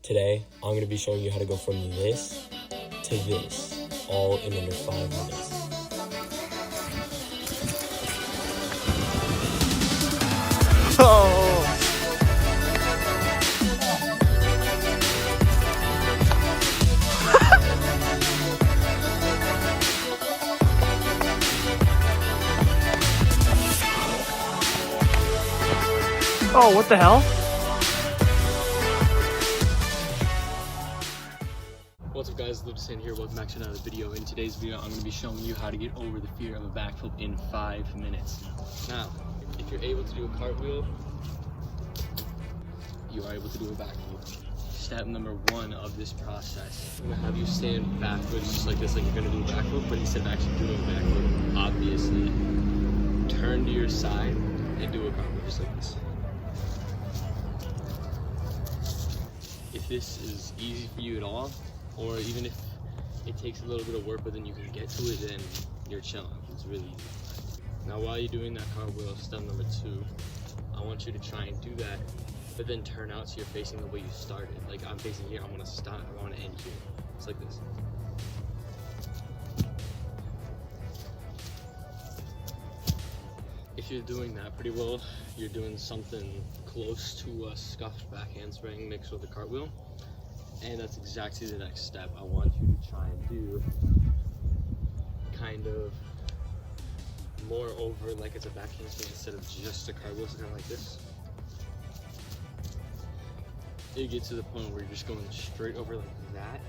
Today, I'm going to be showing you how to go from this to this, all in under 5 minutes. Oh! Oh, what the hell? What's up guys, Lucas here, welcome back to another video. In today's video, I'm going to be showing you how to get over the fear of a backflip in 5 minutes. Now, if you're able to do a cartwheel, you are able to do a backflip. Step number 1 of this process, I'm going to have you stand backwards just like this, like you're going to do a backflip, but instead of actually doing a backflip, obviously, turn to your side and do a cartwheel just like this. If this is easy for you at all, or even if it takes a little bit of work but then you can get to it, then you're chilling. It's really easy. Now while you're doing that cartwheel, step number 2, I want you to try and do that, but then turn out so you're facing the way you started. Like I'm facing here, I want to start, I want to end here. It's like this. If you're doing that pretty well, you're doing something close to a scuffed back handspring mixed with a cartwheel. And that's exactly the next step. I want you to try and do kind of more over like it's a back handspring instead of just a cartwheel, so kind of like this. You get to the point where you're just going straight over like that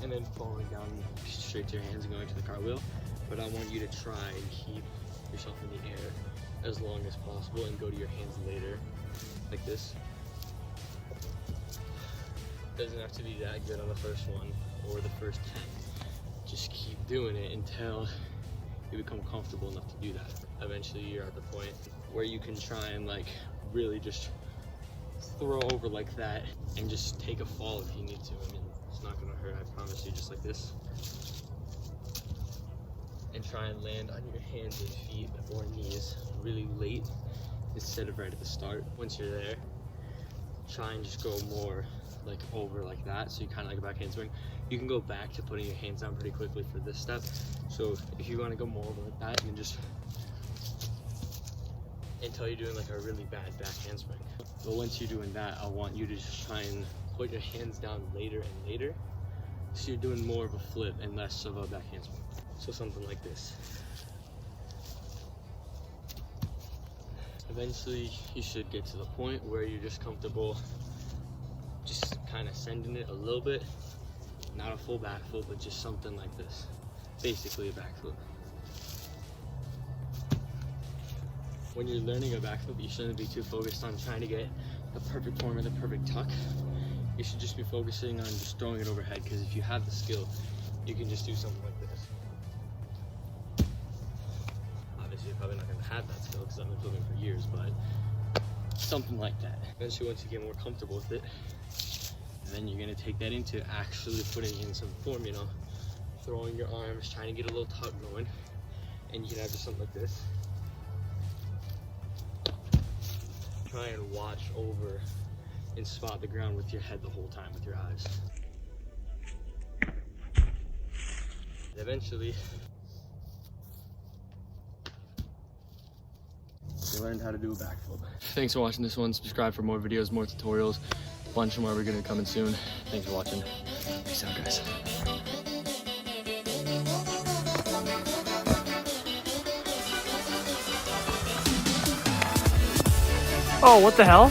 and then falling down straight to your hands and going to the cartwheel. But I want you to try and keep yourself in the air as long as possible and go to your hands later like this. Doesn't have to be that good on the first one or the first 10. Just keep doing it until you become comfortable enough to do that. Eventually you're at the point where you can try and like really just throw over like that and just take a fall if you need to. I mean, it's not gonna hurt, I promise you, just like this. And try and land on your hands and feet or knees really late instead of right at the start. Once you're there, try and just go more like over like that, so you kind of like a back handspring. You can go back to putting your hands down pretty quickly for this step. So if you want to go more over like that, and just until you're doing like a really bad back handspring. But once you're doing that, I want you to just try and put your hands down later and later, so you're doing more of a flip and less of a back handspring. So something like this. Eventually you should get to the point where you're just comfortable just kind of sending it a little bit, not a full backflip, but just something like this, basically a backflip. When you're learning a backflip, you shouldn't be too focused on trying to get the perfect form and the perfect tuck. You should just be focusing on just throwing it overhead, because if you have the skill, you can just do something like this. Obviously you're probably not going to have that skill because I've been flipping for years, but something like that. Eventually once you get more comfortable with it, then you're going to take that into actually putting in some form, you know, throwing your arms, trying to get a little tuck going, and you can have just something like this. Try and watch over and spot the ground with your head the whole time with your eyes. And eventually, you learned how to do a backflip. Thanks for watching this one. Subscribe for more videos, more tutorials. A bunch more are going to be coming soon. Thanks for watching. Peace out, guys. Oh, what the hell?